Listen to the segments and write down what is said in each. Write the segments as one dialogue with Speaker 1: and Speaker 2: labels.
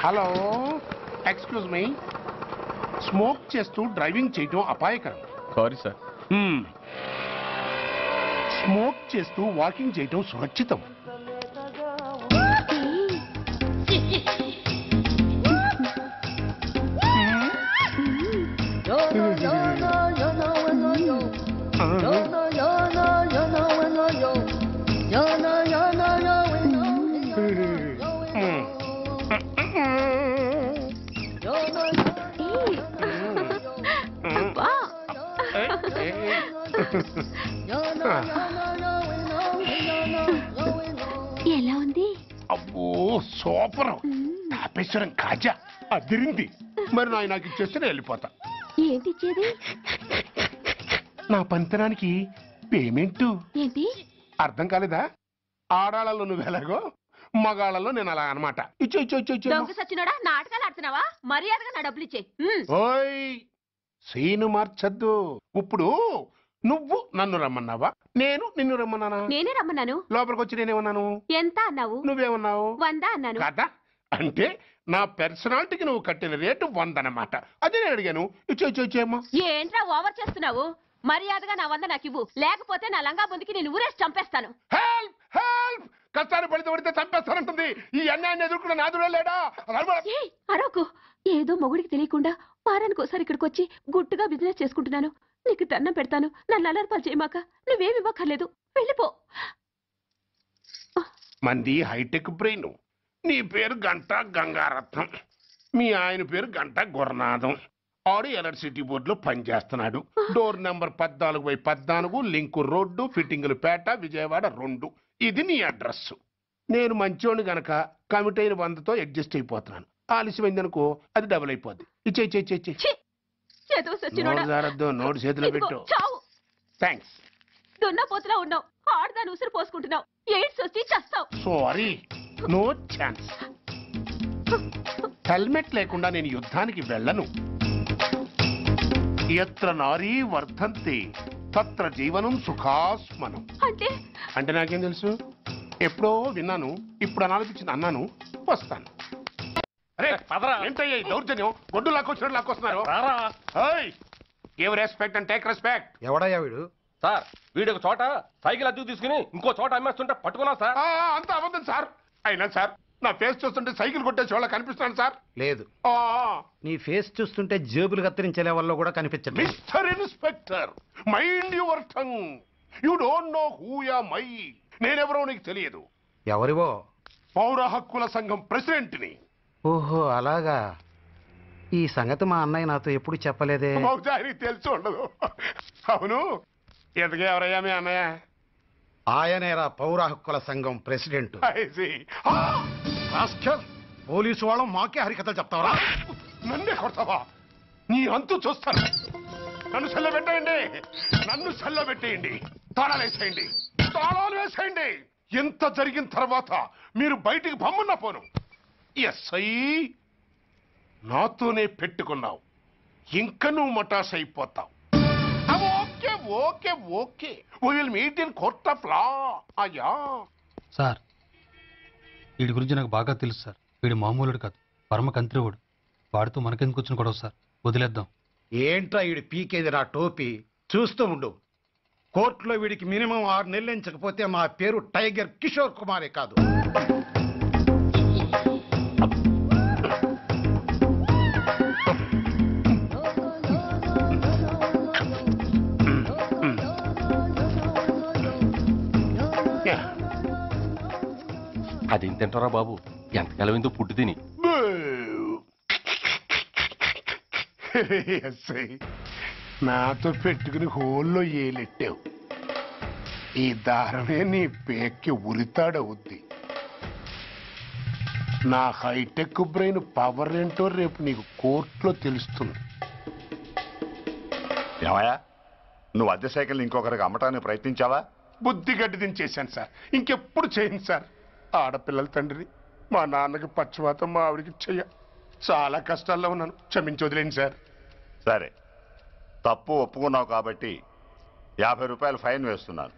Speaker 1: Hello, excuse me. Smoke చేస్తూ driving చేయటం అపాయకరం.
Speaker 2: Sorry sir.
Speaker 1: స్మోక్ చేస్తూ వాకింగ్ చేయటం సురక్షితం.
Speaker 3: ఎలా ఉంది?
Speaker 1: అబ్బో సూపర్. తాపేశ్వరం కాజా అదిరింది. మరి నాకు ఇచ్చేస్తే నేను వెళ్ళిపోతా.
Speaker 3: ఏంటి ఇచ్చేది?
Speaker 1: నా పంతనానికి పేమెంట్.
Speaker 3: ఏంటి
Speaker 1: అర్థం కాలేదా? ఆడాళ్ళలో నువ్వు ఎలాగో, మగాళ్ళలో నేను అలా అనమాట. ఇచ్చో ఇచ్చో ఇచ్చో ఇచ్చో.
Speaker 3: దొంగ సచ్చినోడా, నాటకాలు ఆడుతున్నావా? మర్యాదగా నా డబ్బులు ఇచ్చే.
Speaker 1: ఓయ్ సీను మార్చద్దు. ఇప్పుడు నువ్వు నన్ను రమ్మన్నావా, నేను నిన్ను రమ్మన్నానా?
Speaker 3: నేనే రమ్మన్నాను.
Speaker 1: లోపలికి వచ్చి నేనేమన్నాను?
Speaker 3: ఎంత అన్నావు?
Speaker 1: నువ్వేమన్నావు?
Speaker 3: 100 అన్నాను.
Speaker 1: కదా, అంటే నా పర్సనాలిటీకి నువ్వు కట్టిన రేటు 100 అన్నమాట. అదే నేను అడిగాను. ఇచ్చో ఇచ్చో ఇచ్చేమ్మా.
Speaker 3: ఏంట్రా ఓవర్ చేస్తున్నావు? మర్యాదగా నా 100 నాకు ఇవ్వు, లేకపోతే నా లంగా బొందికి నేను ఊరేసి చంపేస్తాను.
Speaker 1: Help help. కష్టాలు పడితే చంపేస్తానంటుంది. ఈ అన్యాయాన్ని ఎదుర్కొన్న నాదుడే లేడా?
Speaker 3: అరవకు. ఏదో మొగుడికి తెలియకుండా వారానికి ఒకసారి ఇక్కడికి వచ్చి గుట్టుగా బిజినెస్ చేసుకుంటున్నాను. నీకు దండం పెడతాను, నన్ను అలర్పాలు చేయమాక. నువ్వేమి ఇవ్వక్కర్లేదు, వెళ్ళిపో.
Speaker 1: మంది హైటెక్ బ్రెయిన్. నీ పేరు గంట గంగారత్నం, మీ ఆయన పేరు గంట గురునాథం. ఆడు ఎలక్ట్రిసిటీ బోర్డులో పనిచేస్తున్నాడు. డోర్ నెంబర్ 14/14, లింకు రోడ్డు, ఫిట్టింగులు పేట, విజయవాడ 2. ఇది నీ అడ్రస్. నేను మంచోని గనక కమిట్ అయిన 100తో అడ్జస్ట్ అయిపోతున్నాను. ఆలస్యమైందనుకో అది డబుల్ అయిపోద్ది. ఇచ్చే నోటు చేతిలో పెట్టు. థ్యాంక్స్.
Speaker 3: దున్నపోతులా ఉన్నావు, ఆడదాని ఉసురు పోసుకుంటున్నావు. ఎయిడ్స్ వచ్చి చస్తావు.
Speaker 1: Sorry, no chance. హెల్మెట్ లేకుండా నేను యుద్ధానికి వెళ్ళను. ఎత్ర నారీ వర్ధంతి తత్ర జీవనం సుఖాస్మనం. అంటే నాకేం తెలుసు? ఎప్పుడో విన్నాను, ఇప్పుడు అనాలనిపించింది అన్నాను. వస్తాను. అరే ఏంటయ్యా ఈ దౌర్జన్యం? గొడ్డు లాక్కొచ్చినట్టు లాక్కొస్తున్నారు. Give respect and take respect.
Speaker 4: ఎవడయ్యా వీడు?
Speaker 2: సార్ వీడు ఒక చోట సైకిల్ అద్దెకు తీసుకుని ఇంకో చోట అమ్మేస్తుంటే పట్టుకున్నా సార్.
Speaker 1: అంత అబద్ధం సార్. అయినా సార్ నా ఫేస్ చూస్తుంటే సైకిల్ కొట్టే చోళ్ళ కనిపిస్తున్నాను సార్.
Speaker 4: లేదు, నీ ఫేస్ చూస్తుంటే జేబులు కత్తిరించే లెవెల్లో కూడా కనిపించదు.
Speaker 1: Mister inspector, mind your tongue. You don't know who am I. నేనెవరో నీకు తెలియదు.
Speaker 4: ఎవరివో?
Speaker 1: పౌర హక్కుల సంఘం ప్రెసిడెంట్ ని.
Speaker 4: ఓహో అలాగా. ఈ సంగతి మా అన్నయ్య నాతో ఎప్పుడు చెప్పలేదే.
Speaker 1: బహుశా ఆయనకి తెలిసి ఉండదు. అవును, ఎంతగా ఎవరయ్యా మీ అన్నయ్య?
Speaker 4: ఆయనేరా పౌర హక్కుల సంఘం ప్రెసిడెంట్. పోలీసు వాళ్ళం మాకే హరికథలు చెప్తావరా?
Speaker 1: నన్నే కొడతావా? నీ అంతు చూస్తాను. నన్ను సెల్ల పెట్టేయండి, నన్ను సెల్ల పెట్టేయండి. తాళాలు వేసేయండి, తాళాలు వేసేయండి. ఎంత జరిగిన తర్వాత మీరు బయటికి పమ్మున్న పోను. ఎస్ఐ నాతోనే పెట్టుకున్నావు, ఇంకా నువ్వు మటాస్ అయిపోతావు. Okay okay okay, will meet in court of law. అయ్యా
Speaker 5: సార్, వీడి గురించి నాకు బాగా తెలుసు సార్. వీడు మామూలుడు కాదు, పరమ కంత్రివుడు. వాడితో మనకెందుకు వచ్చిన గొడవ సార్, వదిలేద్దాం.
Speaker 4: ఏంట్రా వీడి పీకేది నా టోపీ? చూస్తూ ఉండు. కోర్టులో వీడికి మినిమం 6 నెలలు ఎంచకపోతే మా పేరు టైగర్ కిషోర్ కుమారే కాదు.
Speaker 2: అదేం తింటారా బాబు, ఎంతకాలం ఎంతో పుట్టు తిని.
Speaker 1: నాతో పెట్టుకుని హోల్లో ఏలెట్టావు. ఈ దారమే నీ పేక్కి ఉరితాడవుద్ది. నా హైటెక్ బ్రెయిన్ పవర్ ఏంటో రేపు నీకు కోర్టులో తెలుస్తుంది.
Speaker 6: ఏమయ్యా, నువ్వు అద్దె సైకిల్ ఇంకొకరికి అమ్మటానికి ప్రయత్నించావా?
Speaker 1: బుద్ధి గడ్డి దించేశాను సార్, ఇంకెప్పుడు చేయను సార్. ఆడపిల్లల తండ్రి, మా నాన్నకి పక్షవాతం, మా ఆవిడికి చెయ్య. చాలా కష్టాల్లో ఉన్నాను, క్షమించి వదిలేండి సార్.
Speaker 6: సరే, తప్పు ఒప్పుకున్నావు కాబట్టి 50 రూపాయలు ఫైన్ వేస్తున్నాను.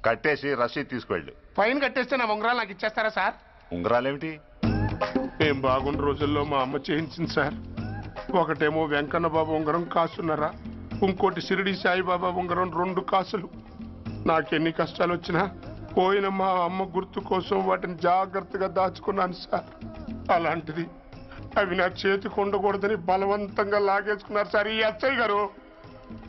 Speaker 6: కట్టేసి రసీదు తీసుకువెళ్ళు.
Speaker 1: ఫైన్ కట్టేస్తే నా ఉంగరాలు నాకు ఇచ్చేస్తారా సార్?
Speaker 6: ఉంగరాలేమిటి?
Speaker 1: మేము బాగున్న రోజుల్లో మా అమ్మ చేయించింది సార్. ఒకటేమో వెంకన్న బాబు ఉంగరం కాసున్నరా, ఇంకోటి షిరిడి సాయిబాబా ఉంగరం 2 కాసులు. నాకెన్ని కష్టాలు వచ్చినా పోయిన మా అమ్మ గుర్తు కోసం వాటిని జాగ్రత్తగా దాచుకున్నాను సార్. అలాంటిది అవి నా చేతికి ఉండకూడదని బలవంతంగా లాగేసుకున్నారు సార్ ఈ అచ్చయ్య గారు.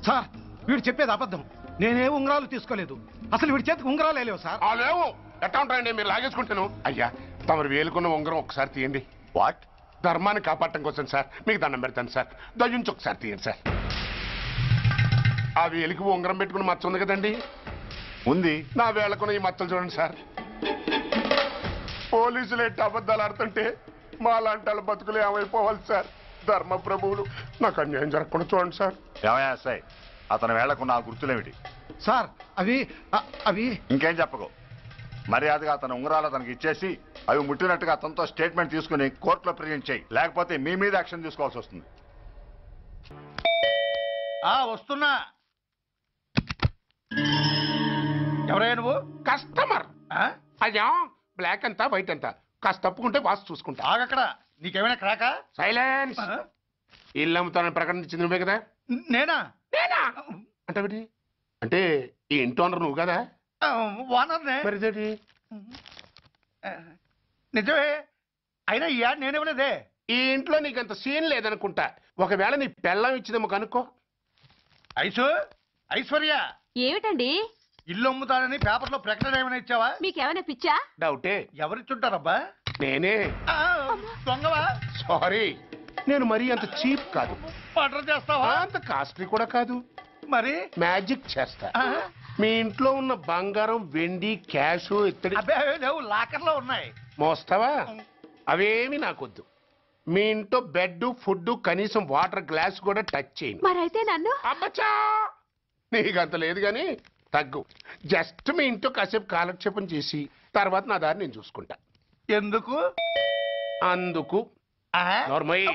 Speaker 4: సార్ వీడు చెప్పేది అబద్ధం. నేనే ఉంగరాలు తీసుకోలేదు. అసలు వీడి చేతికి ఉంగరాలు లేవు సార్.
Speaker 1: ఆ లేవు ఎట్టా ఉంటాయండి మీరు లాగేసుకుంటాను. అయ్యా తమరు వేలుకున్న ఉంగరం ఒకసారి తీయండి.
Speaker 6: వాట్?
Speaker 1: ధర్మాన్ని కాపాడటం కోసం సార్, మీకు దండం పెడతాను సార్. దయ్యుంచి ఒకసారి తీయండి సార్. ఆ వేలికి ఉంగరం పెట్టుకుని మచ్చ ఉంది కదండి,
Speaker 6: ఉంది.
Speaker 1: నా వేళకున్న ఈ మచ్చలు చూడండి సార్. పోలీసులు ఎట్టి అబద్ధాలు ఆడుతుంటే మా లాంటి వాళ్ళ బతుకులు ఏమైపోవాలి సార్. ధర్మ ప్రభువులు నాకు అన్యాయం జరగకుండా చూడండి సార్.
Speaker 6: ఏమయ్యా ఎస్ఐ, అతని వేళకున్న ఆ గుర్తులేమిటి?
Speaker 4: సార్ అవి
Speaker 6: ఇంకేం చెప్పకు. మర్యాదగా అతని ఉంగరాలు అతనికి ఇచ్చేసి అవి ముట్టినట్టుగా అతనితో స్టేట్మెంట్ తీసుకుని కోర్టులో ప్రజెంట్ చేయి. లేకపోతే మీ మీద యాక్షన్ తీసుకోవాల్సి వస్తుంది.
Speaker 4: వస్తున్నా. ఎవరయ్యా నువ్వు?
Speaker 1: కస్టమర్. అయ్యా బ్లాక్ అంతా వైట్ అంతా కాస్త తప్పుకుంటే వాసు చూసుకుంటా.
Speaker 4: ఆగక్కడ. నీకేమైనా క్రాకా?
Speaker 1: సైలెన్స్. ఇల్లు అమ్ముతానని ప్రకటించింది నువ్వే కదా?
Speaker 4: నేనా?
Speaker 1: నేనా అంటే అంటే ఈ ఇంటి ఓనర్ నువ్వు కదా?
Speaker 4: ఓనర్నే.
Speaker 1: మరిదేటి
Speaker 4: నిజమే. అయినా ఈ యాడ్ నేనేమలేదే.
Speaker 1: ఈ ఇంట్లో నీకంత సీన్ లేదనుకుంటా. ఒకవేళ నీ పెళ్ళం ఇచ్చిందేమో కనుక్కో.
Speaker 4: ఐశ్వర్య
Speaker 3: ఏమిటండి
Speaker 4: ఇల్లు అమ్ముతానని పేపర్లో ప్రకటన ఏమైనా ఇచ్చావా?
Speaker 3: మీకేమైనా పిచ్చా?
Speaker 1: డౌటే.
Speaker 4: ఎవరిచ్చుంటారబ్బా?
Speaker 1: నేనే.
Speaker 4: దొంగవా?
Speaker 1: సారీ, నేను మరీ అంత చీప్ కాదు.
Speaker 4: మర్డర్ చేస్తావా?
Speaker 1: అంత కాస్ట్లీ కూడా కాదు.
Speaker 4: మరి
Speaker 1: మ్యాజిక్ చేస్తా. మీ ఇంట్లో ఉన్న బంగారం, వెండి, క్యాష్, ఇత్తడి
Speaker 4: అబ్బే లేవు, లాకర్లో ఉన్నాయి.
Speaker 1: మోస్తావా? అవేమి నాకొద్దు. మీ ఇంట్లో బెడ్, ఫుడ్, కనీసం వాటర్ గ్లాస్ కూడా టచ్ చేయండి.
Speaker 3: మరైతే నన్ను
Speaker 1: అబ్బచ్చా, నీకంత లేదు గాని తగ్గు. జస్ట్ మీ ఇంట్లో కాసేపు కాలక్షేపం చేసి తర్వాత నా దారి నేను చూసుకుంటా.
Speaker 4: ఎందుకు?
Speaker 1: అందుకు నార్మల్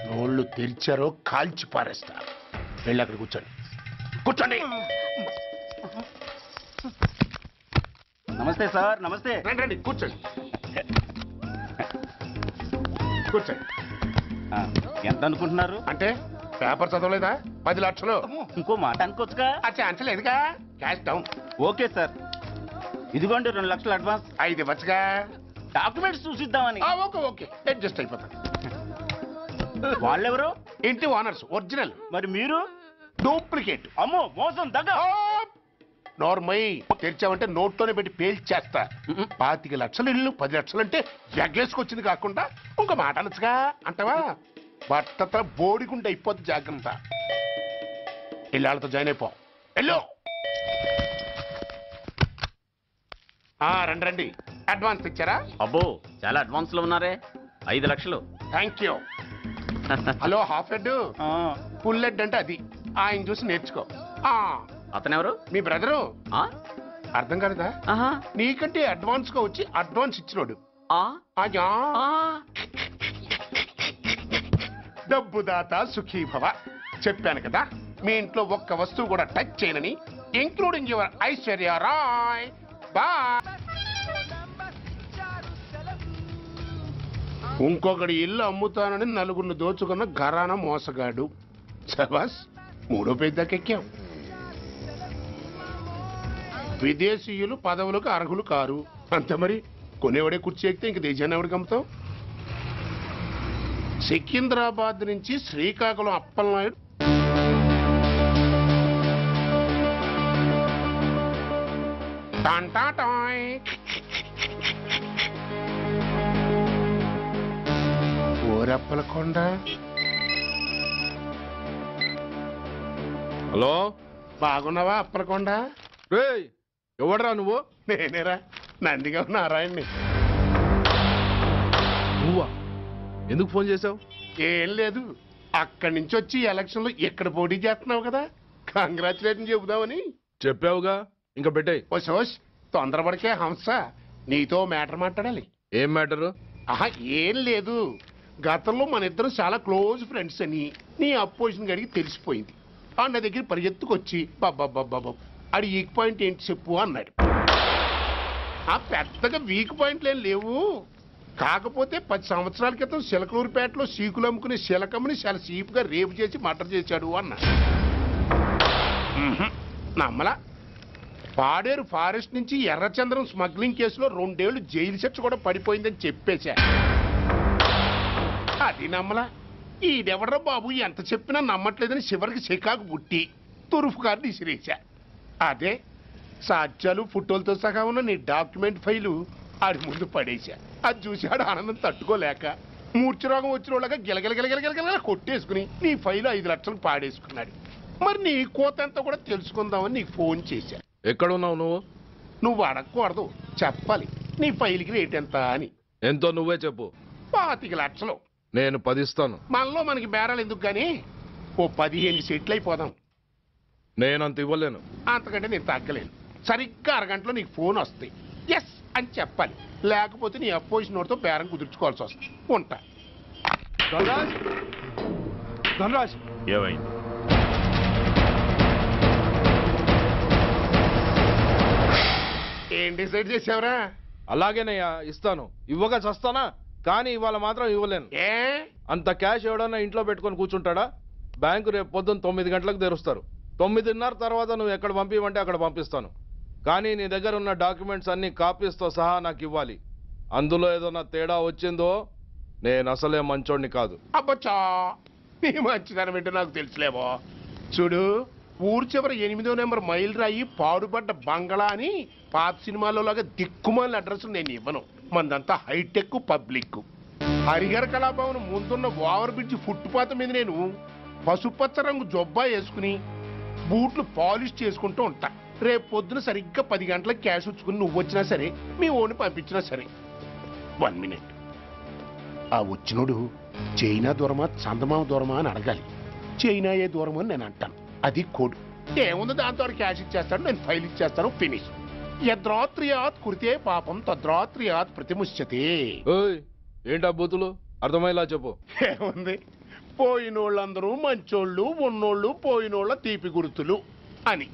Speaker 1: నోళ్ళు తెరిచారో కాల్చి పారేస్తా. వెళ్ళి అక్కడ కూర్చోండి. కూర్చోండి.
Speaker 7: నమస్తే సార్. నమస్తే.
Speaker 1: రండి రండి కూర్చోండి. కూర్చోండి.
Speaker 7: ఎంత అనుకుంటున్నారు?
Speaker 1: అంటే పేపర్ చదవలేదా? 10 లక్షలు.
Speaker 7: ఇంకో మాట అనుకోవచ్చుగా?
Speaker 1: అచ్చా అంచలేదుగా. Cash down.
Speaker 7: Okay sir. ఇదిగోండి 2 లక్షలు అడ్వాన్స్.
Speaker 1: 5 ఇవ్వచ్చుగా.
Speaker 7: డాక్యుమెంట్స్ చూసిద్దామని.
Speaker 1: ఓకే ఓకే అడ్జస్ట్ అయిపోతాను.
Speaker 7: వాళ్ళెవరు?
Speaker 1: ఇంటి ఓనర్స్. ఒరిజినల్.
Speaker 7: మరి మీరు?
Speaker 1: డూప్లికేట్.
Speaker 7: అమ్మో మోసం దగ్గ.
Speaker 1: నార్మల్ తెరిచావంటే నోట్తోనే పెట్టి పేల్చేస్తా. 25 లక్షలు ఇల్లు 10 లక్షలు అంటే ఎగ్గేసుకొచ్చింది కాకుండా ఇంకో మాట అనొచ్చుగా. అంటావా? బట్టతో బోడిగుంటే అయిపోద్ది. జాగ్రత్త. ఇళ్ళతో జాయిన్ అయిపో. వెళ్ళు. రండి రండి. అడ్వాన్స్ ఇచ్చారా?
Speaker 7: అబ్బో చాలా అడ్వాన్స్ లో ఉన్నారే. 5 లక్షలు.
Speaker 1: Thank you. Hello half head, full head అంటే అది. ఆయన చూసి నేర్చుకో.
Speaker 7: అతనెవరు?
Speaker 1: మీ బ్రదరు. అర్థం కాలేదా? నీకంటే అడ్వాన్స్ గా వచ్చి అడ్వాన్స్ ఇచ్చినోడు. డబ్బు దాత సుఖీభవ. చెప్పాను కదా మీ ఇంట్లో ఒక్క వస్తువు కూడా టచ్ చేయనని, including your Aishwarya Rai. Bye. ఇంకొకటి ఇల్లు అమ్ముతానని నలుగురిని దోచుకున్న ఘరానా మోసగాడు. శబాస్, 3వ పేజీ దాకా ఎక్కాం. విదేశీయులు పదవులకు అర్హులు కారు. అంతే మరి. కొనేవాడే కుర్చీ ఎక్కితే ఇంక దేశాన్ని ఎవడికి అమ్ముతాం? సికింద్రాబాద్ నుంచి శ్రీకాకుళం అప్పలనాయుడు టాంటాటాయ్. ఓరప్పలకొండ.
Speaker 2: హలో,
Speaker 1: బాగున్నావా అప్పలకొండ?
Speaker 2: రేయ్ ఎవడరా నువ్వు?
Speaker 1: నేనేరా, నందిగా నారాయణ్ణి.
Speaker 2: నువ్వా? ఎందుకు ఫోన్ చేసావు?
Speaker 1: ఏం లేదు, అక్కడి నుంచి వచ్చి ఎలక్షన్ లో ఇక్కడ పోటీ చేస్తున్నావు కదా, కంగ్రాచులేషన్ చెబుదామని.
Speaker 2: చెప్పావుగా, ఇంకా పెట్టాయి.
Speaker 1: ఓ సోష్, తొందరపడికే హంస, నీతో మ్యాటర్ మాట్లాడాలి.
Speaker 2: ఏం మ్యాటరు?
Speaker 1: ఆహా ఏం లేదు, గతంలో మన ఇద్దరం చాలా క్లోజ్ ఫ్రెండ్స్ అని నీ అపోజిషన్ గడికి తెలిసిపోయింది. నా దగ్గర పరిగెత్తుకొచ్చి బాబా అడి వీక్ పాయింట్ ఏంటి చెప్పు అన్నాడు. ఆ పెద్దగా వీక్ పాయింట్లు ఏం లేవు, కాకపోతే 10 సంవత్సరాల క్రితం సిలకలూరుపేటలో సీకులు అమ్ముకునే శిలకమ్మని చాలా సీపుగా రేపు చేసి మర్డర్ చేశాడు అన్న. నమ్మలా. పాడేరు ఫారెస్ట్ నుంచి ఎర్రచంద్రం స్మగ్లింగ్ కేసులో 2 ఏళ్లు జైలు శిక్ష కూడా పడిపోయిందని చెప్పేశా. అది నమ్మలా. ఈడెవడ్రా బాబు ఎంత చెప్పినా నమ్మట్లేదని చివరికి చికాకు పుట్టి తురుపు కార్డు ఇసిరేశా. అదే సాక్ష్యాలు ఫోటోలతో సహా ఉన్న నీ డాక్యుమెంట్ ఫైలు ఆడి ముందు పడేశా. అది చూశాడు ఆనందం తట్టుకోలేక మూర్ఛరోగం వచ్చిన వాళ్ళగా గిలగిలగిలగిలగిలగిల కొట్టేసుకుని నీ ఫైలు 5 లక్షలు పాడేసుకున్నాడు. మరి నీ కోతంతా కూడా తెలుసుకుందామని నీకు ఫోన్ చేశా.
Speaker 2: ఎక్కడున్నావు నువ్వు?
Speaker 1: నువ్వు అడగకూడదు, చెప్పాలి. నీ ఫైల్కి రేట్ ఎంత అని.
Speaker 2: ఎంతో నువ్వే చెప్పు.
Speaker 1: 25 లక్షలు.
Speaker 2: నేను 10 ఇస్తాను.
Speaker 1: మనలో మనకి బేరాలు ఎందుకు గానీ ఓ 15 సెట్లు అయిపోదాం.
Speaker 2: నేనంత ఇవ్వలేను.
Speaker 1: అంతకంటే నేను తగ్గలేను. సరిగ్గా అరగంటలో నీకు ఫోన్ వస్తాయి. ఎస్ అని చెప్పాలి. లేకపోతే నీ అపోజిషన్ వాడితో బేరం కుదుర్చుకోవాల్సి వస్తుంది. ఉంటా.
Speaker 2: ధనరాజ్
Speaker 6: ఏమైంది?
Speaker 1: ఏం డిసైడ్ చేసావురా?
Speaker 2: అలాగేనయ్యా, ఇస్తాను. ఇవ్వగా చస్తానా, కానీ ఇవాళ మాత్రం ఇవ్వలేను.
Speaker 1: ఏ
Speaker 2: అంత క్యాష్ ఎవడన్నా ఇంట్లో పెట్టుకొని కూర్చుంటాడా? బ్యాంకు రేపు పొద్దున్న 9 గంటలకు తెరుస్తారు. 9:30 తర్వాత నువ్వు ఎక్కడ పంపివంటే అక్కడ పంపిస్తాను. కానీ నీ దగ్గర ఉన్న డాక్యుమెంట్స్ అన్ని కాపీస్తో సహా నాకు ఇవ్వాలి. అందులో ఏదైనా తేడా వచ్చిందో నేను అసలే మంచోడిని కాదు.
Speaker 1: అబ్బచ్చా, నీ మంచిదనం ఏంటో నాకు తెలుసులేవో. చూడు, ఊరు చివర 8వ నెంబర్ మైల్ రాయి పాడుపడ్డ బంగళా అని పాత సినిమాలో లాగా దిక్కుమాల అడ్రస్ నేను ఇవ్వను. మందంతా హైటెక్ పబ్లిక్. హరిహర కళాభవన్ ముందున్న ఓవర్ బ్రిడ్జ్ ఫుట్పాత్ మీద నేను పసుపచ్చ రంగు జొబ్బా వేసుకుని బూట్లు పాలిష్ చేసుకుంటూ ఉంటా. రేపు పొద్దున సరిగ్గా 10 గంటలకు క్యాష్ వచ్చుకుని నువ్వు వచ్చినా సరే, మీ ఓని పంపించినా సరే. 1 మినిట్. ఆ వచ్చినోడు చైనా దూరమా చందమామ దూరమా అని అడగాలి. చైనా ఏ దూరమో అని నేను అంటాను. అది కోడ్. ఏముంది, దాంతో క్యాష్ ఇచ్చేస్తాను, నేను ఫైల్ ఇచ్చేస్తాను, ఫినిష్. యద్రాత్రియాత్ కురితే పాపం తద్రాత్రియాత్ ప్రతిముష్యతే.
Speaker 2: ఏంటా బూతులు? అర్థమయ్యేలా చెప్పు.
Speaker 1: ఏముంది, పోయినోళ్ళందరూ మంచోళ్ళు, ఉన్నోళ్ళు పోయినోళ్ళ తీపి గుర్తులు అని.